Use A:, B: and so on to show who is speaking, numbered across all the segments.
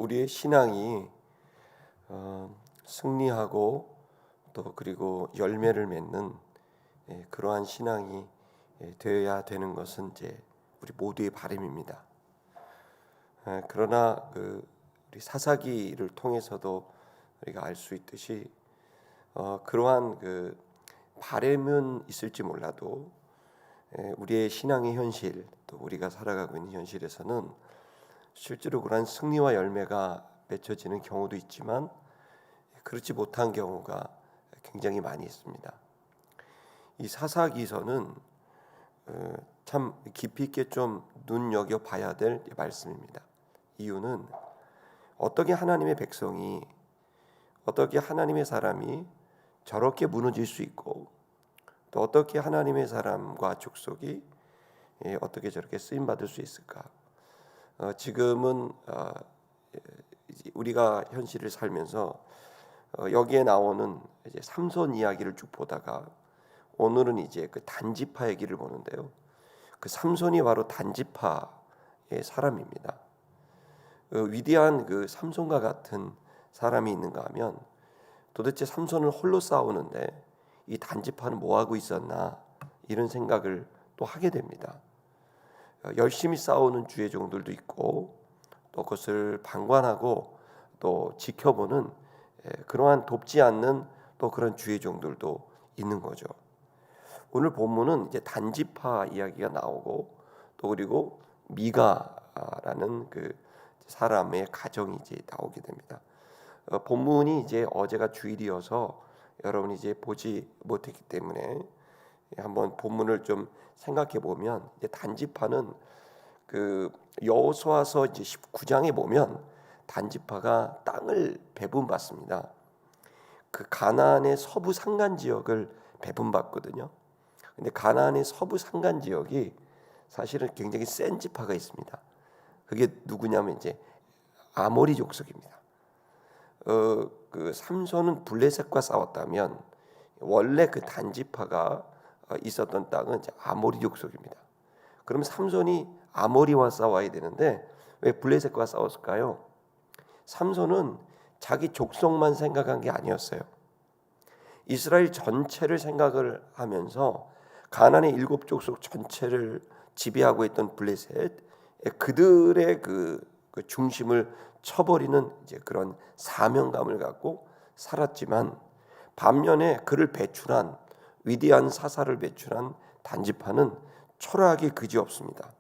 A: 우리의 신앙이 승리하고 또 그리고 열매를 맺는 그러한 신앙이 되어야 되는 것은 이제 우리 모두의 바람입니다. 그러나 우리 사사기를 통해서도 우리가 알 수 있듯이 그러한 바람은 있을지 몰라도 우리의 신앙의 현실, 또 우리가 살아가고 있는 현실에서는 실제로 그러한 승리와 열매가 맺혀지는 경우도 있지만 그렇지 못한 경우가 굉장히 많이 있습니다. 이 사사기서는 참 깊이 있게 좀 눈여겨봐야 될 말씀입니다. 이유는 어떻게 하나님의 백성이, 어떻게 하나님의 사람이 저렇게 무너질 수 있고, 또 어떻게 하나님의 사람과 족속이 어떻게 저렇게 쓰임 받을 수 있을까? 지금은 우리가 현실을 살면서 여기에 나오는 이제 삼손 이야기를 쭉 보다가 오늘은 이제 그 단지파 얘기를 보는데요. 그 삼손이 바로 단지파의 사람입니다. 위대한 그 삼손과 같은 사람이 있는가 하면 도대체 삼손을 홀로 싸우는데 이 단지파는 뭐 하고 있었나 이런 생각을 또 하게 됩니다. 열심히 싸우는 주의 종들도 있고 또 그것을 방관하고 또 지켜보는 그러한 돕지 않는 또 그런 주의 종들도 있는 거죠. 오늘 본문은 이제 단지파 이야기가 나오고 또 그리고 미가라는 그 사람의 가정이 이제 나오게 됩니다. 본문이 이제 어제가 주일이어서 여러분이 이제 보지 못했기 때문에 한번 본문을 좀 생각해 보면 이제 단지파는 그 여호수아서 이제 19장에 보면 단지파가 땅을 배분받습니다. 그 가나안의 서부 산간 지역을 배분받거든요. 근데 가나안의 서부 산간 지역이 사실은 굉장히 센 지파가 있습니다. 그게 누구냐면 이제 아모리 족속입니다. 그 삼손은 블레셋과 싸웠다면 원래 그 단지파가 있었던 땅은 이제 아모리 족속입니다. 그럼 삼손이 아모리와 싸워야 되는데 왜 블레셋과 싸웠을까요? 삼손은 자기 족속만 생각한 게 아니었어요. 이스라엘 전체를 생각을 하면서 가나안의 7족속 전체를 지배하고 있던 블레셋, 그들의 그 중심을 쳐버리는 이제 그런 사명감을 갖고 살았지만 반면에 그를 배출한 위대한 사사를 배출한 단지파는 초라하기 그지없습니다.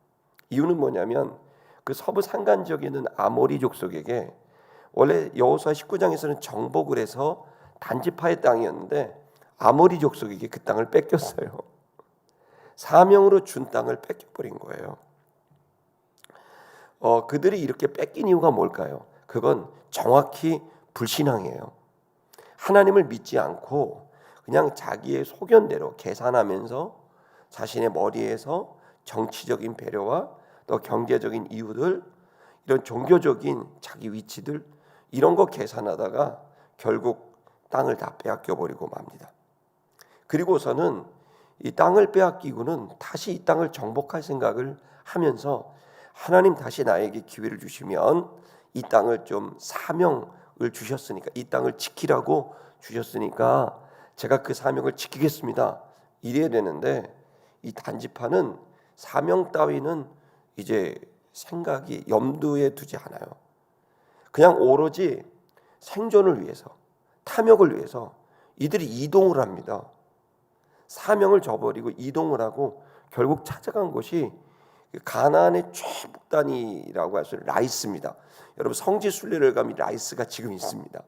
A: 이유는 뭐냐면 그 서부 산간 지역에 있는 아모리 족속에게 원래 여호수아 19장에서는 정복을 해서 단지파의 땅이었는데 아모리 족속에게 그 땅을 뺏겼어요. 사명으로 준 땅을 뺏겨버린 거예요. 그들이 이렇게 뺏긴 이유가 뭘까요? 그건 정확히 불신앙이에요. 하나님을 믿지 않고 그냥 자기의 소견대로 계산하면서 자신의 머리에서 정치적인 배려와 또 경제적인 이유들, 이런 종교적인 자기 위치들 이런 거 계산하다가 결국 땅을 다 빼앗겨 버리고 맙니다. 그리고서는 이 땅을 빼앗기고는 다시 이 땅을 정복할 생각을 하면서 하나님 다시 나에게 기회를 주시면 이 땅을 좀 사명을 주셨으니까 이 땅을 지키라고 주셨으니까 제가 그 사명을 지키겠습니다. 이래야 되는데 이 단지파는 사명 따위는 이제 생각이 염두에 두지 않아요. 그냥 오로지 생존을 위해서, 탐욕을 위해서 이들이 이동을 합니다. 사명을 저버리고 이동을 하고 결국 찾아간 곳이 가나안의 최북단이라고 할 수 있는 라이스입니다. 여러분 성지 순례를 가면 라이스가 지금 있습니다.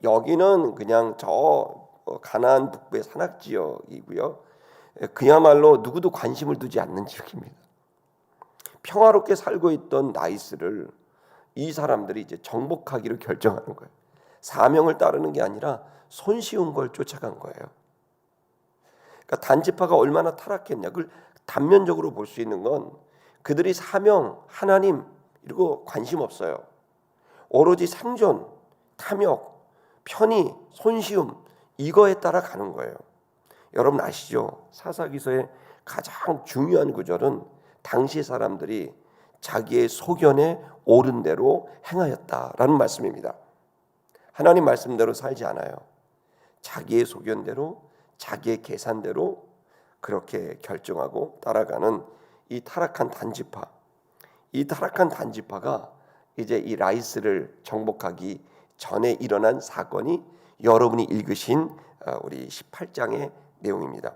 A: 여기는 그냥 저 가나안 북부의 산악 지역이고요. 그야말로 누구도 관심을 두지 않는 지역입니다. 평화롭게 살고 있던 라이스를 이 사람들이 이제 정복하기로 결정하는 거예요. 사명을 따르는 게 아니라 손쉬운 걸 쫓아간 거예요. 그러니까 단지파가 얼마나 타락했냐. 그걸 단면적으로 볼 수 있는 건 그들이 사명, 하나님 이러고 관심 없어요. 오로지 생존, 탐욕, 편의, 손쉬움 이거에 따라 가는 거예요. 여러분 아시죠? 사사기서의 가장 중요한 구절은 당시 사람들이 자기의 소견에 옳은 대로 행하였다라는 말씀입니다. 하나님 말씀대로 살지 않아요. 자기의 소견대로, 자기의 계산대로 그렇게 결정하고 따라가는 이 타락한 단지파. 이 타락한 단지파가 이제 이 라이스를 정복하기 전에 일어난 사건이 여러분이 읽으신 우리 18장의 내용입니다.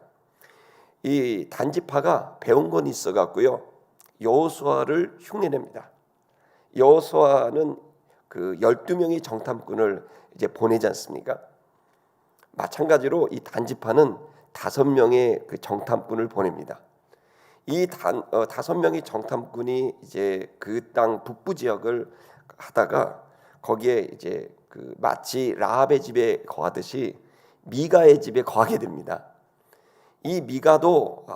A: 이 단지파가 배운 건 있어 갖고요. 여호수아를 흉내냅니다. 여호수아는 그 12명의 정탐꾼을 이제 보내지 않습니까? 마찬가지로 이 단지파는 5명의 그 정탐꾼을 보냅니다. 이 5명의 정탐꾼이 이제 그 땅 북부 지역을 하다가 거기에 이제 그 마치 라합의 집에 거하듯이 미가의 집에 거하게 됩니다. 이 미가도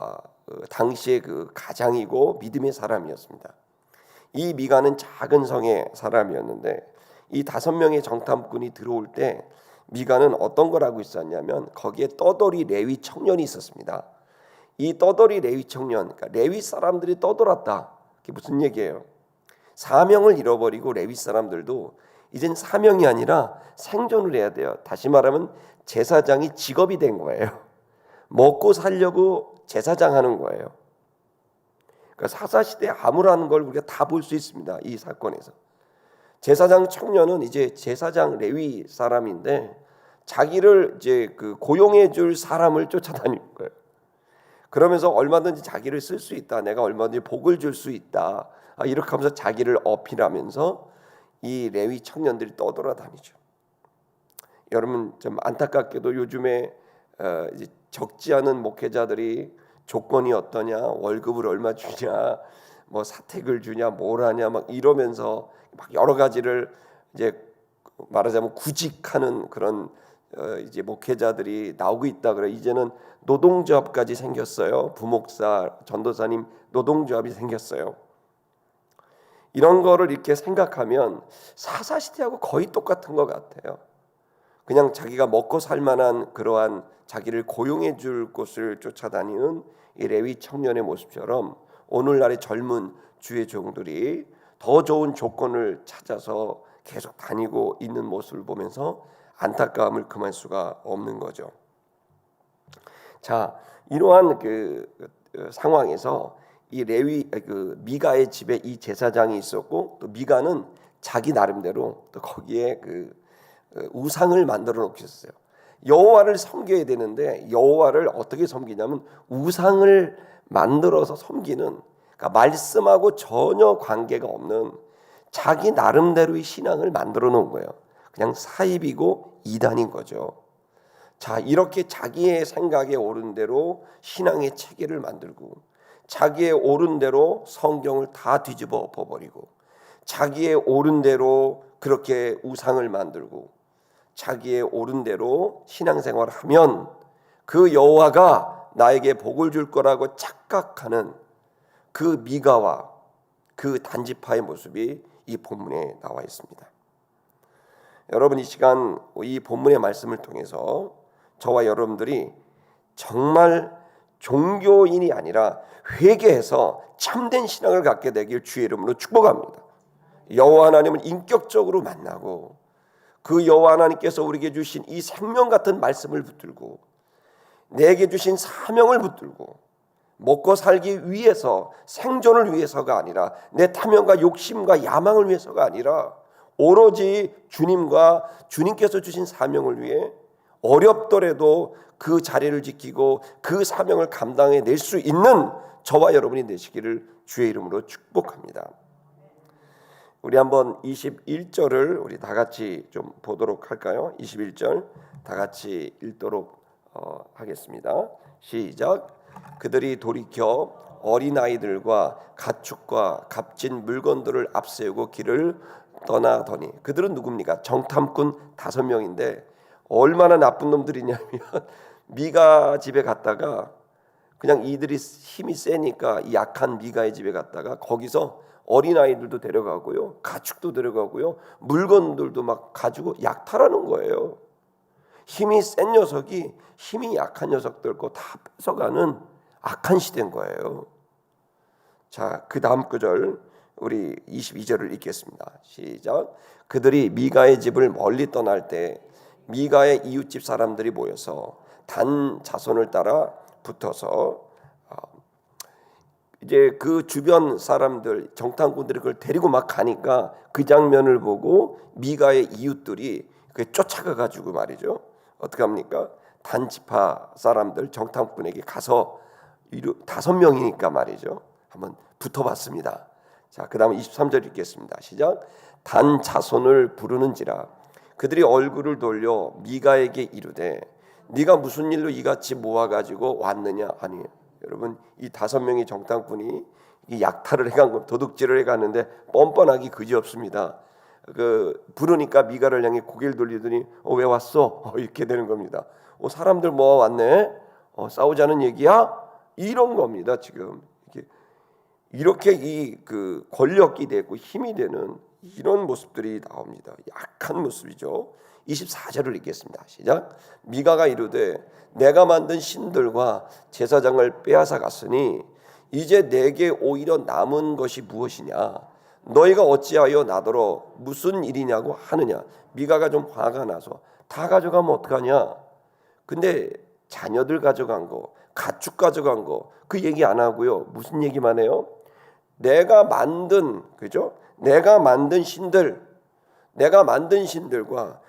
A: 당시의 그 가장이고 믿음의 사람이었습니다. 이 미가는 작은 성의 사람이었는데 이 5명의 정탐꾼이 들어올 때 미가는 어떤 걸 하고 있었냐면 거기에 떠돌이 레위 청년이 있었습니다. 이 떠돌이 레위 청년, 그러니까 레위 사람들이 떠돌았다. 그게 무슨 얘기예요? 사명을 잃어버리고 레위 사람들도 이젠 사명이 아니라 생존을 해야 돼요. 다시 말하면 제사장이 직업이 된 거예요. 먹고 살려고 제사장 하는 거예요. 그러니까 사사시대 암울한 걸 우리가 다 볼 수 있습니다. 이 사건에서. 제사장 청년은 이제 제사장 레위 사람인데 자기를 이제 그 고용해 줄 사람을 쫓아다니는 거예요. 그러면서 얼마든지 자기를 쓸 수 있다. 내가 얼마든지 복을 줄 수 있다. 이렇게 하면서 자기를 어필하면서 이 레위 청년들이 떠돌아다니죠. 여러분 좀 안타깝게도 요즘에 이제 적지 않은 목회자들이 조건이 어떠냐, 월급을 얼마 주냐, 뭐 사택을 주냐, 뭘 하냐 막 이러면서 막 여러 가지를 이제 말하자면 구직하는 그런 이제 목회자들이 나오고 있다 그래. 이제는 노동조합까지 생겼어요. 부목사, 전도사님 노동조합이 생겼어요. 이런 거를 이렇게 생각하면 사사시대하고 거의 똑같은 것 같아요. 그냥 자기가 먹고 살 만한 그러한 자기를 고용해 줄 곳을 쫓아다니는 이 레위 청년의 모습처럼 오늘날의 젊은 주의 종들이 더 좋은 조건을 찾아서 계속 다니고 있는 모습을 보면서 안타까움을 금할 수가 없는 거죠. 자, 이러한 그 상황에서 이 레위 그 미가의 집에 이 제사장이 있었고 또 미가는 자기 나름대로 또 거기에 그 우상을 만들어 놓고 있었어요. 여호와를 섬겨야 되는데 여호와를 어떻게 섬기냐면 우상을 만들어서 섬기는, 그러니까 말씀하고 전혀 관계가 없는 자기 나름대로의 신앙을 만들어 놓은 거예요. 그냥 사입이고 이단인 거죠. 자, 이렇게 자기의 생각에 옳은 대로 신앙의 체계를 만들고 자기의 옳은 대로 성경을 다 뒤집어 엎어버리고 자기의 옳은 대로 그렇게 우상을 만들고 자기의 옳은 대로 신앙생활을 하면 그 여호와가 나에게 복을 줄 거라고 착각하는 그 미가와 그 단지파의 모습이 이 본문에 나와 있습니다. 여러분 이 시간 이 본문의 말씀을 통해서 저와 여러분들이 정말 종교인이 아니라 회개해서 참된 신앙을 갖게 되길 주의 이름으로 축복합니다. 여호와 하나님을 인격적으로 만나고 그 여호와 하나님께서 우리에게 주신 이 생명 같은 말씀을 붙들고 내게 주신 사명을 붙들고 먹고 살기 위해서 생존을 위해서가 아니라 내 탐욕과 욕심과 야망을 위해서가 아니라 오로지 주님과 주님께서 주신 사명을 위해 어렵더라도 그 자리를 지키고 그 사명을 감당해 낼 수 있는 저와 여러분이 되시기를 주의 이름으로 축복합니다. 우리 한번 21절을 우리 다 같이 좀 보도록 할까요? 21절 다 같이 읽도록 하겠습니다. 시작. 그들이 돌이켜 어린아이들과 가축과 값진 물건들을 앞세우고 길을 떠나더니, 그들은 누굽니까? 정탐꾼 5명인데 얼마나 나쁜 놈들이냐면 미가 집에 갔다가 그냥 이들이 힘이 세니까 이 약한 미가의 집에 갔다가 거기서 어린아이들도 데려가고요, 가축도 데려가고요, 물건들도 막 가지고 약탈하는 거예요. 힘이 센 녀석이 힘이 약한 녀석들 거 다 뺏어가는 악한 시대인 거예요. 자, 그 다음 구절 우리 22절을 읽겠습니다. 시작. 그들이 미가의 집을 멀리 떠날 때 미가의 이웃집 사람들이 모여서 단 자손을 따라 붙어서 이제 그 주변 사람들 정탐꾼들이 그걸 데리고 막 가니까 그 장면을 보고 미가의 이웃들이 쫓아가 가지고 말이죠. 어떻게 합니까? 단지파 사람들 정탐꾼에게 가서 5명이니까 말이죠. 한번 붙어봤습니다. 자, 그다음 23절 읽겠습니다. 시작. 단 자손을 부르는지라 그들이 얼굴을 돌려 미가에게 이르되 네가 무슨 일로 이같이 모아가지고 왔느냐 하니, 여러분 이 5명의 정탐꾼이 이 약탈을 해간 거, 도둑질을 해갔는데 뻔뻔하기 그지없습니다. 그 부르니까 미가를 향해 고개를 돌리더니 왜 왔어? 이렇게 되는 겁니다. 사람들 모아 왔네. 싸우자는 얘기야? 이런 겁니다. 지금 이렇게 이 그 권력이 되고 힘이 되는 이런 모습들이 나옵니다. 약한 모습이죠. 24절을 읽겠습니다. 시작. 미가가 이르되 내가 만든 신들과 제사장을 빼앗아 갔으니 이제 내게 오히려 남은 것이 무엇이냐? 너희가 어찌하여 나더러 무슨 일이냐고 하느냐? 미가가 좀 화가 나서 다 가져가면 어떡하냐? 근데 자녀들 가져간 거, 가축 가져간 거 그 얘기 안 하고요. 무슨 얘기만 해요? 내가 만든, 그죠? 내가 만든 신들과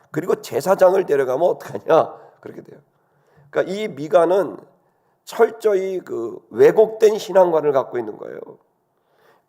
A: 그리고 제사장을 데려가면 어떡하냐? 그렇게 돼요. 그러니까 이 미가는 철저히 그 왜곡된 신앙관을 갖고 있는 거예요.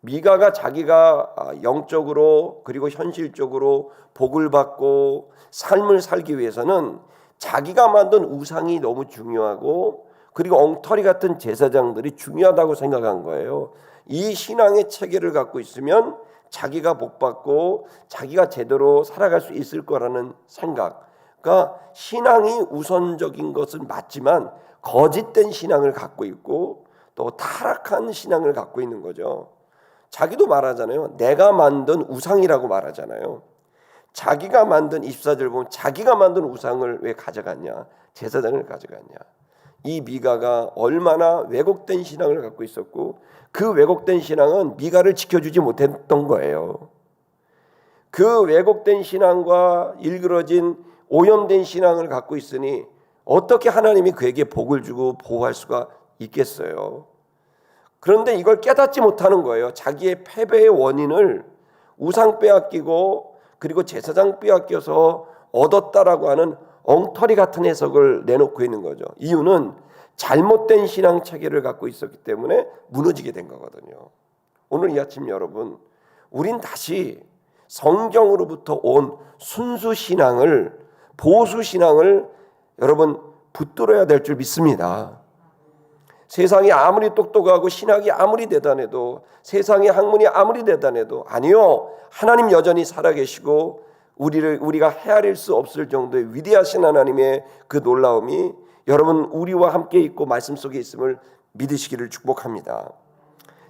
A: 미가가 자기가 영적으로 그리고 현실적으로 복을 받고 삶을 살기 위해서는 자기가 만든 우상이 너무 중요하고 그리고 엉터리 같은 제사장들이 중요하다고 생각한 거예요. 이 신앙의 체계를 갖고 있으면 자기가 복받고 자기가 제대로 살아갈 수 있을 거라는 생각. 그러니까 신앙이 우선적인 것은 맞지만 거짓된 신앙을 갖고 있고 또 타락한 신앙을 갖고 있는 거죠. 자기도 말하잖아요. 내가 만든 우상이라고 말하잖아요. 자기가 만든 24절 보면 자기가 만든 우상을 왜 가져갔냐? 제사장을 가져갔냐? 이 미가가 얼마나 왜곡된 신앙을 갖고 있었고 그 왜곡된 신앙은 미가를 지켜주지 못했던 거예요. 그 왜곡된 신앙과 일그러진 오염된 신앙을 갖고 있으니 어떻게 하나님이 그에게 복을 주고 보호할 수가 있겠어요? 그런데 이걸 깨닫지 못하는 거예요. 자기의 패배의 원인을 우상 빼앗기고 그리고 제사장 빼앗겨서 얻었다라고 하는 엉터리 같은 해석을 내놓고 있는 거죠. 이유는 잘못된 신앙 체계를 갖고 있었기 때문에 무너지게 된 거거든요. 오늘 이 아침 여러분, 우린 다시 성경으로부터 온 순수 신앙을, 보수 신앙을 여러분 붙들어야 될 줄 믿습니다. 세상이 아무리 똑똑하고 신학이 아무리 대단해도 세상의 학문이 아무리 대단해도 아니요, 하나님 여전히 살아계시고 우리가 헤아릴 수 없을 정도의 위대하신 하나님의 그 놀라움이 여러분 우리와 함께 있고 말씀 속에 있음을 믿으시기를 축복합니다.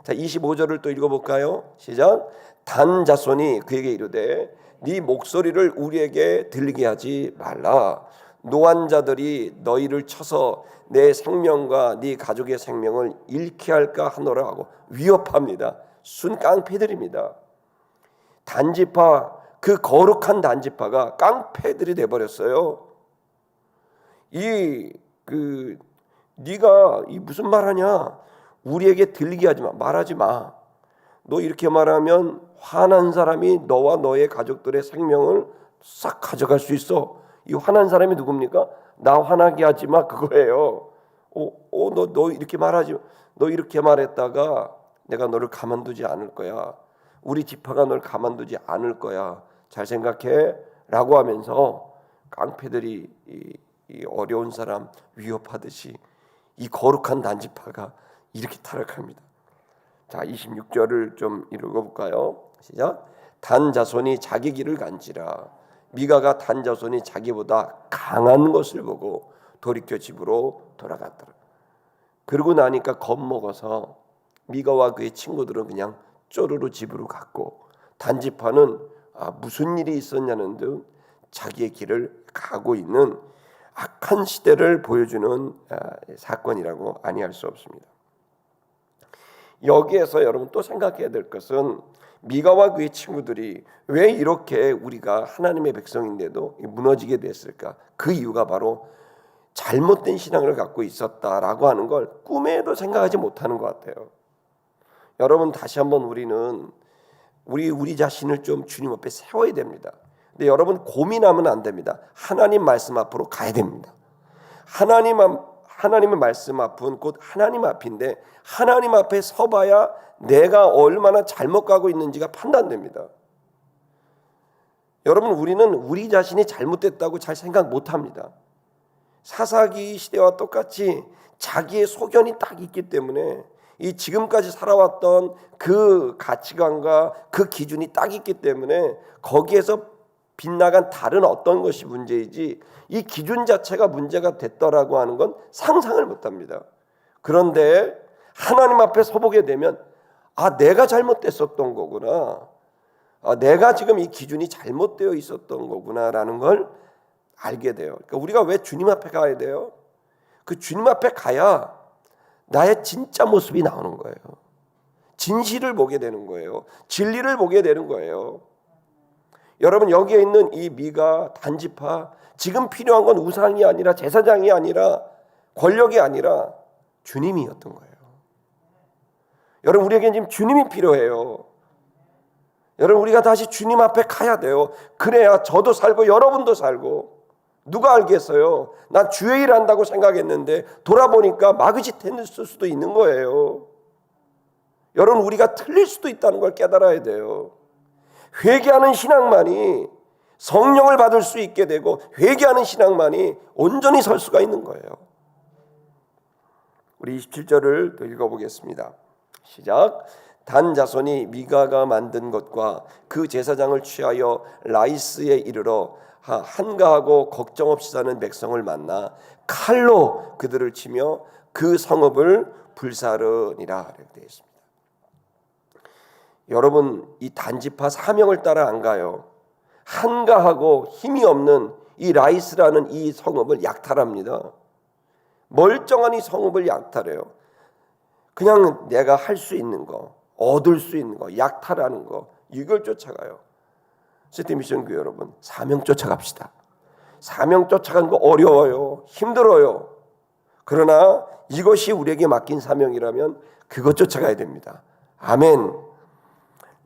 A: 자, 25절을 또 읽어볼까요? 시작. 단 자손이 그에게 이르되 네 목소리를 우리에게 들리게 하지 말라. 노환자들이 너희를 쳐서 내 생명과 네 가족의 생명을 잃게 할까 하노라 하고 위협합니다. 순 깡패들입니다. 단지파, 그 거룩한 단지파가 깡패들이 돼버렸어요. 네가 이 무슨 말하냐? 우리에게 들리게 하지 마. 말하지 마. 너 이렇게 말하면 화난 사람이 너와 너의 가족들의 생명을 싹 가져갈 수 있어. 이 화난 사람이 누굽니까? 나 화나게 하지 마, 그거예요. 너 이렇게 말하지. 너 이렇게 말했다가 내가 너를 가만두지 않을 거야. 우리 지파가 널 가만두지 않을 거야. 잘 생각해 라고 하면서 깡패들이 이 어려운 사람 위협하듯이 이 거룩한 단지파가 이렇게 타락합니다. 자, 26절을 좀 읽어볼까요? 시작. 단 자손이 자기 길을 간지라. 미가가 단 자손이 자기보다 강한 것을 보고 돌이켜 집으로 돌아갔더라. 그러고 나니까 겁먹어서 미가와 그의 친구들은 그냥 쪼르르 집으로 갔고 단지파는 무슨 일이 있었냐는 듯 자기의 길을 가고 있는 악한 시대를 보여주는 사건이라고 아니할 수 없습니다. 여기에서 여러분 또 생각해야 될 것은 미가와 그의 친구들이 왜 이렇게 우리가 하나님의 백성인데도 무너지게 됐을까? 그 이유가 바로 잘못된 신앙을 갖고 있었다라고 하는 걸 꿈에도 생각하지 못하는 것 같아요. 여러분, 다시 한번 우리는 우리 자신을 좀 주님 앞에 세워야 됩니다. 근데 여러분, 고민하면 안 됩니다. 하나님 말씀 앞으로 가야 됩니다. 하나님의 말씀 앞은 곧 하나님 앞인데 하나님 앞에 서봐야 내가 얼마나 잘못 가고 있는지가 판단됩니다. 여러분, 우리는 우리 자신이 잘못됐다고 잘 생각 못합니다. 사사기 시대와 똑같이 자기의 소견이 딱 있기 때문에 이 지금까지 살아왔던 그 가치관과 그 기준이 딱 있기 때문에 거기에서 빗나간 다른 어떤 것이 문제이지 이 기준 자체가 문제가 됐더라고 하는 건 상상을 못합니다. 그런데 하나님 앞에 서보게 되면 내가 잘못됐었던 거구나. 내가 지금 이 기준이 잘못되어 있었던 거구나라는 걸 알게 돼요. 그러니까 우리가 왜 주님 앞에 가야 돼요? 그 주님 앞에 가야 나의 진짜 모습이 나오는 거예요. 진실을 보게 되는 거예요. 진리를 보게 되는 거예요. 여러분, 여기에 있는 이 미가 단지파, 지금 필요한 건 우상이 아니라 제사장이 아니라 권력이 아니라 주님이었던 거예요. 여러분, 우리에게는 지금 주님이 필요해요. 여러분, 우리가 다시 주님 앞에 가야 돼요. 그래야 저도 살고 여러분도 살고. 누가 알겠어요? 난 주의 일 한다고 생각했는데 돌아보니까 마그짓했을 수도 있는 거예요. 여러분, 우리가 틀릴 수도 있다는 걸 깨달아야 돼요. 회개하는 신앙만이 성령을 받을 수 있게 되고 회개하는 신앙만이 온전히 설 수가 있는 거예요. 우리 27절을 또 읽어보겠습니다. 시작. 단 자손이 미가가 만든 것과 그 제사장을 취하여 라이스에 이르러 한가하고 걱정 없이 사는 백성을 만나 칼로 그들을 치며 그 성읍을 불사르니라 이렇게 되어 있습니다. 여러분, 이 단지파 사명을 따라 안 가요. 한가하고 힘이 없는 이 라이스라는 이 성읍을 약탈합니다. 멀쩡한 이 성읍을 약탈해요. 그냥 내가 할 수 있는 거, 얻을 수 있는 거, 약탈하는 거, 이걸 쫓아가요. 시티미션교회 여러분, 사명 쫓아갑시다. 사명 쫓아가는 거 어려워요. 힘들어요. 그러나 이것이 우리에게 맡긴 사명이라면 그것 쫓아가야 됩니다. 아멘.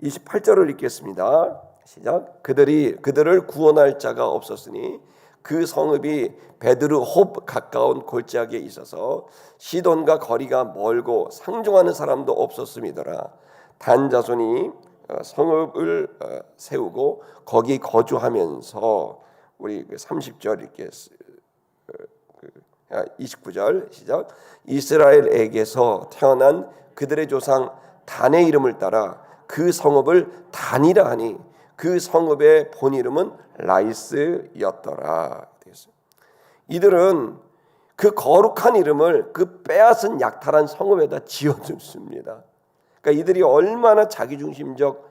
A: 28절을 읽겠습니다. 시작. 그들을 구원할 자가 없었으니 그 성읍이 베드르홉 가까운 골짜기에 있어서 시돈과 거리가 멀고 상종하는 사람도 없었음이더라. 단 자손이 성읍을 세우고 거기 거주하면서 우리 30절 읽겠 29절 시작. 이스라엘에게서 태어난 그들의 조상 단의 이름을 따라 그 성읍을 단이라 하니 그 성읍의 본 이름은 라이스였더라. 이들은 그 거룩한 이름을 그 빼앗은 약탈한 성읍에다 지어줬습니다. 그러니까 이들이 얼마나 자기중심적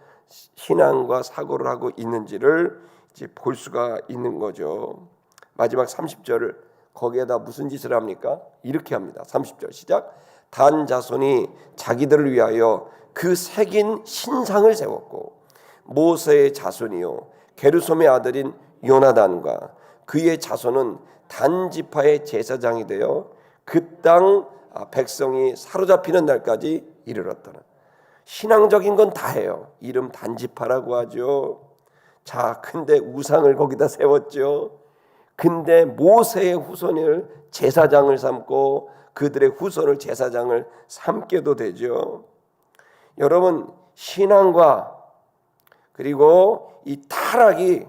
A: 신앙과 사고를 하고 있는지를 이제 볼 수가 있는 거죠. 마지막 30절을 거기에다 무슨 짓을 합니까? 이렇게 합니다. 30절 시작. 단 자손이 자기들을 위하여 그 새긴 신상을 세웠고 모세의 자손이요 게르솜의 아들인 요나단과 그의 자손은 단 지파의 제사장이 되어 그 땅 백성이 사로잡히는 날까지 이르렀더라. 신앙적인 건 다 해요. 이름 단지파라고 하죠. 자, 근데 우상을 거기다 세웠죠. 근데 모세의 후손을 제사장을 삼고 그들의 후손을 제사장을 삼게도 되죠. 여러분, 신앙과 그리고 이 타락이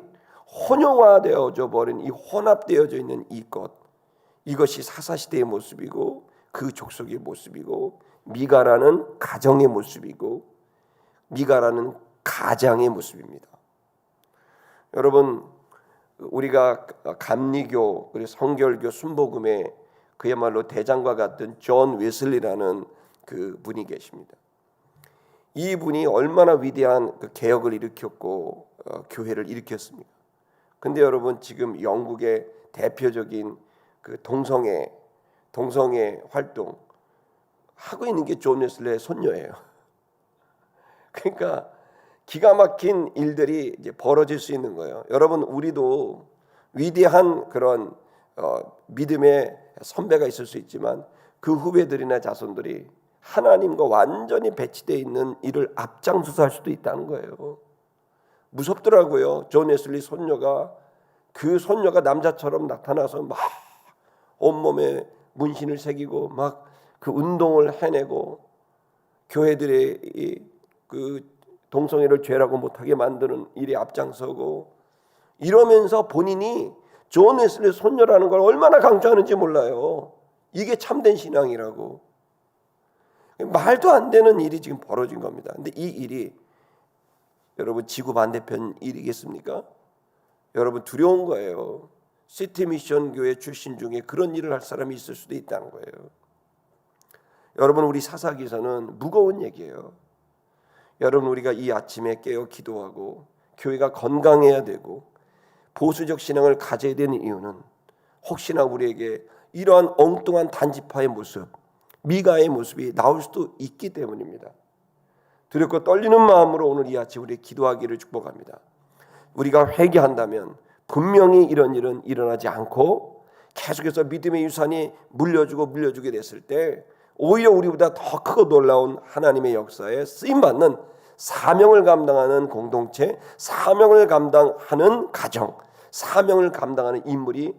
A: 혼용화되어져 버린 이 혼합되어져 있는 이것이 사사시대의 모습이고 그 족속의 모습이고 미가라는 가정의 모습이고 미가라는 가장의 모습입니다. 여러분, 우리가 감리교 그리고 성결교 순복음의 그야말로 대장과 같은 존 웨슬리라는 그 분이 계십니다. 이분이 얼마나 위대한 그 개혁을 일으켰고 교회를 일으켰습니까? 근데 여러분, 지금 영국의 대표적인 그 동성애 활동 하고 있는 게 존 웨슬리의 손녀예요. 그러니까 기가 막힌 일들이 이제 벌어질 수 있는 거예요. 여러분, 우리도 위대한 그런 믿음의 선배가 있을 수 있지만 그 후배들이나 자손들이 하나님과 완전히 배치되어 있는 일을 앞장서서 할 수도 있다는 거예요. 무섭더라고요. 존 웨슬리 손녀가 남자처럼 나타나서 막 온몸에 문신을 새기고 막 그 운동을 해내고 교회들의 그 동성애를 죄라고 못하게 만드는 일에 앞장서고 이러면서 본인이 존 웨슬리 손녀라는 걸 얼마나 강조하는지 몰라요. 이게 참된 신앙이라고. 말도 안 되는 일이 지금 벌어진 겁니다. 근데 이 일이 여러분 지구 반대편 일이겠습니까? 여러분 두려운 거예요. 시티 미션 교회 출신 중에 그런 일을 할 사람이 있을 수도 있다는 거예요. 여러분, 우리 사사기서는 무거운 얘기예요. 여러분, 우리가 이 아침에 깨어 기도하고 교회가 건강해야 되고 보수적 신앙을 가져야 되는 이유는 혹시나 우리에게 이러한 엉뚱한 단지파의 모습, 미가의 모습이 나올 수도 있기 때문입니다. 두렵고 떨리는 마음으로 오늘 이 아침 우리 기도하기를 축복합니다. 우리가 회개한다면 분명히 이런 일은 일어나지 않고 계속해서 믿음의 유산이 물려주게 됐을 때 오히려 우리보다 더 크고 놀라운 하나님의 역사에 쓰임받는 사명을 감당하는 공동체, 사명을 감당하는 가정, 사명을 감당하는 인물이